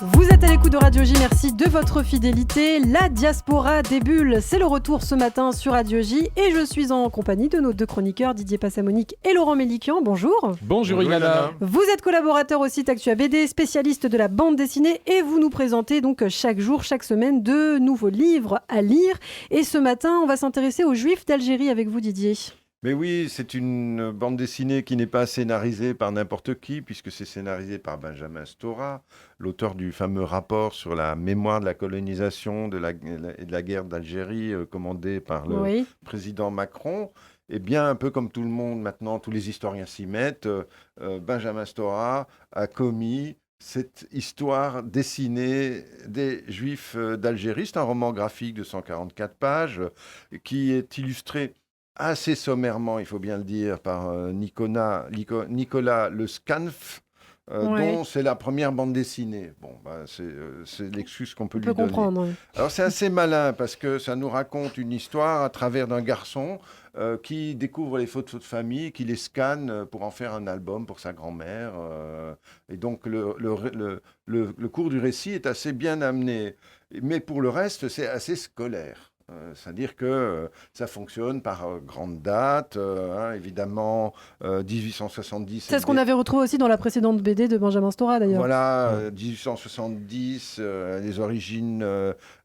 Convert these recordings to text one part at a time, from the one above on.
Vous êtes à l'écoute de Radio J, merci de votre fidélité. La diaspora des bulles, c'est le retour ce matin sur Radio J et je suis en compagnie de nos deux chroniqueurs Didier Passamonique et Laurent Mélikian. Bonjour. Bonjour Ilana. Vous êtes collaborateur au site Actua BD, spécialiste de la bande dessinée et vous nous présentez donc chaque jour, chaque semaine de nouveaux livres à lire. Et ce matin, on va s'intéresser aux Juifs d'Algérie avec vous Didier. Mais oui, c'est une bande dessinée qui n'est pas scénarisée par n'importe qui, puisque c'est scénarisé par Benjamin Stora, l'auteur du fameux rapport sur la mémoire de la colonisation et de la guerre d'Algérie, commandé par le président Macron. Et bien, un peu comme tout le monde maintenant, tous les historiens s'y mettent, Benjamin Stora a commis cette histoire dessinée des Juifs d'Algérie. C'est un roman graphique de 144 pages qui est illustré assez sommairement, il faut bien le dire, par Nicolas Le Scanf, dont c'est la première bande dessinée. Bon, c'est l'excuse qu'on peut lui donner. Comprendre. Alors c'est assez malin parce que ça nous raconte une histoire à travers d'un garçon qui découvre les photos de famille, qui les scanne pour en faire un album pour sa grand-mère. Et donc le cours du récit est assez bien amené. Mais pour le reste, c'est assez scolaire. C'est-à-dire que ça fonctionne par grande date, évidemment, 1870. C'est ce qu'on avait retrouvé aussi dans la précédente BD de Benjamin Stora, d'ailleurs. Voilà, 1870, les origines,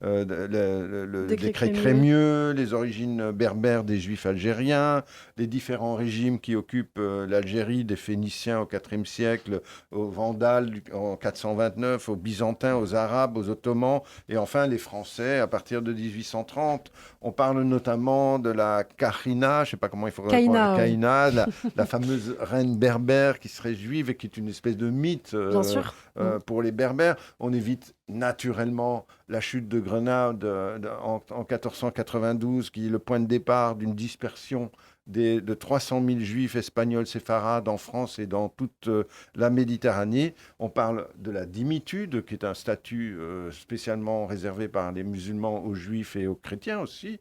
le décret Crémieux, les origines berbères des Juifs algériens, les différents régimes qui occupent l'Algérie, des Phéniciens au IVe siècle, aux Vandales en 429, aux Byzantins, aux Arabes, aux Ottomans, et enfin les Français à partir de 1830. On parle notamment de la Kahina, je ne sais pas comment il faut répondre, la Kahina, la fameuse reine berbère qui serait juive et qui est une espèce de mythe pour les berbères. On évite naturellement la chute de Grenade en 1492, qui est le point de départ d'une dispersion de 300 000 juifs espagnols séfarades en France et dans toute la Méditerranée. On parle de la dimitude, qui est un statut spécialement réservé par les musulmans aux juifs et aux chrétiens aussi.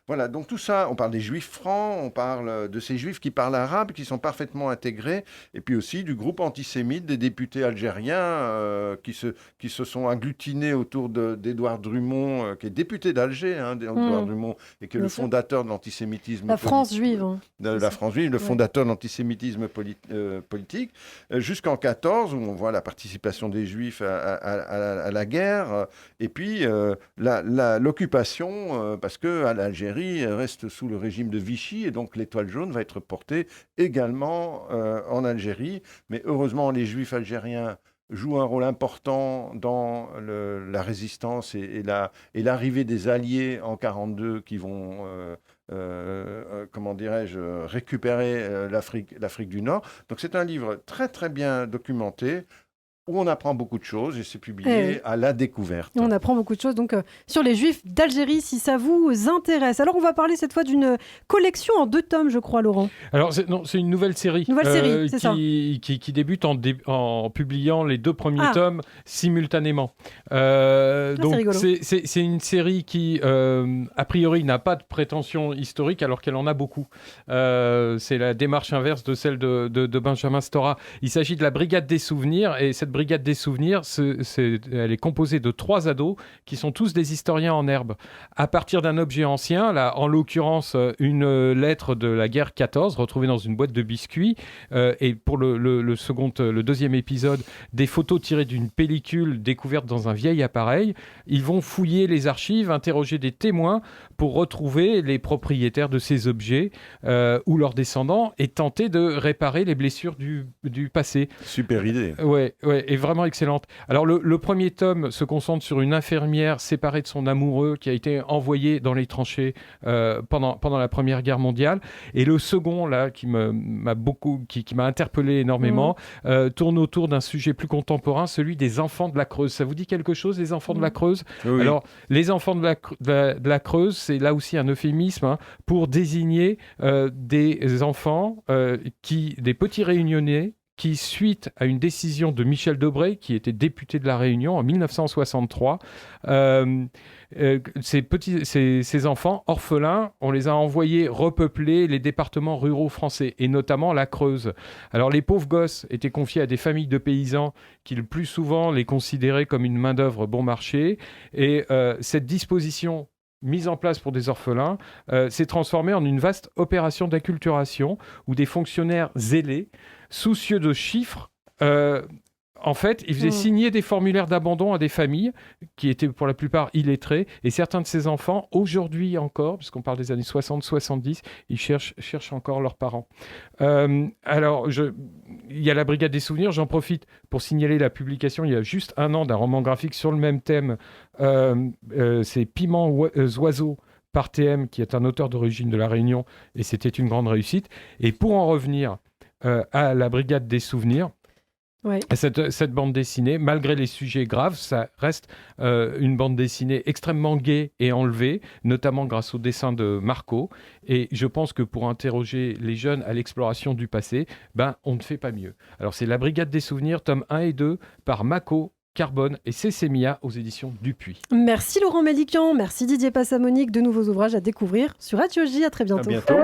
Voilà, donc tout ça, on parle des juifs francs, on parle de ces juifs qui parlent arabe, qui sont parfaitement intégrés, et puis aussi du groupe antisémite des députés algériens qui se sont agglutinés autour d'Édouard Drumont, qui est député d'Alger, d'Édouard Drumont, et qui est le fondateur de l'antisémitisme La France juive. La France juive, le fondateur de l'antisémitisme politique, jusqu'en 14, où on voit la participation des Juifs à la guerre, et puis l'occupation, parce que l'Algérie reste sous le régime de Vichy, et donc l'étoile jaune va être portée également en Algérie. Mais heureusement, les Juifs algériens jouent un rôle important dans la résistance et l'arrivée des Alliés en 1942 qui vont, comment dirais-je, récupérer l'Afrique du Nord. Donc c'est un livre très très bien documenté, où on apprend beaucoup de choses, et c'est publié à La Découverte. On apprend beaucoup de choses donc sur les Juifs d'Algérie, si ça vous intéresse. Alors on va parler cette fois d'une collection en 2 tomes, je crois, Laurent. Alors c'est une nouvelle série, qui débute en publiant les 2 premiers tomes simultanément. Donc c'est une série qui, a priori, n'a pas de prétention historique, alors qu'elle en a beaucoup. C'est la démarche inverse de celle de Benjamin Stora. Il s'agit de la Brigade des Souvenirs, et cette Brigade des Souvenirs, elle est composée de 3 ados qui sont tous des historiens en herbe. À partir d'un objet ancien, là, en l'occurrence une lettre de la guerre 14 retrouvée dans une boîte de biscuits, et pour le deuxième épisode, des photos tirées d'une pellicule découverte dans un vieil appareil. Ils vont fouiller les archives, interroger des témoins pour retrouver les propriétaires de ces objets ou leurs descendants, et tenter de réparer les blessures du passé. Super idée. Ouais, est vraiment excellente. Alors le premier tome se concentre sur une infirmière séparée de son amoureux qui a été envoyé dans les tranchées pendant la Première Guerre mondiale, et le second là qui m'a interpellé énormément tourne autour d'un sujet plus contemporain, celui des enfants de la Creuse. Ça vous dit quelque chose, les enfants de la Creuse? Oui. Alors les enfants de la Creuse, c'est là aussi un euphémisme pour désigner des enfants des petits réunionnais qui, suite à une décision de Michel Debré, qui était député de La Réunion en 1963, ces enfants orphelins, on les a envoyés repeupler les départements ruraux français, et notamment la Creuse. Alors les pauvres gosses étaient confiés à des familles de paysans qui le plus souvent les considéraient comme une main-d'œuvre bon marché, et cette disposition mise en place pour des orphelins s'est transformée en une vaste opération d'acculturation où des fonctionnaires zélés, soucieux de chiffres, en fait, ils faisaient signer des formulaires d'abandon à des familles qui étaient pour la plupart illettrées. Et certains de ces enfants, aujourd'hui encore, puisqu'on parle des années 60-70, ils cherchent encore leurs parents. Alors, il y a la Brigade des souvenirs. J'en profite pour signaler la publication, il y a juste un an, d'un roman graphique sur le même thème. C'est Piment Oiseaux par TM, qui est un auteur d'origine de La Réunion. Et c'était une grande réussite. Et pour en revenir à la Brigade des souvenirs, cette bande dessinée, malgré les sujets graves, ça reste une bande dessinée extrêmement gaie et enlevée, notamment grâce au dessin de Marco. Et je pense que pour interroger les jeunes à l'exploration du passé, on ne fait pas mieux. Alors c'est La Brigade des souvenirs, tomes 1 et 2, par Mako, Carbone et Cécémia aux éditions Dupuis. Merci Laurent Mélican, merci Didier Passamonique. De nouveaux ouvrages à découvrir sur Radio J. À très bientôt. À bientôt.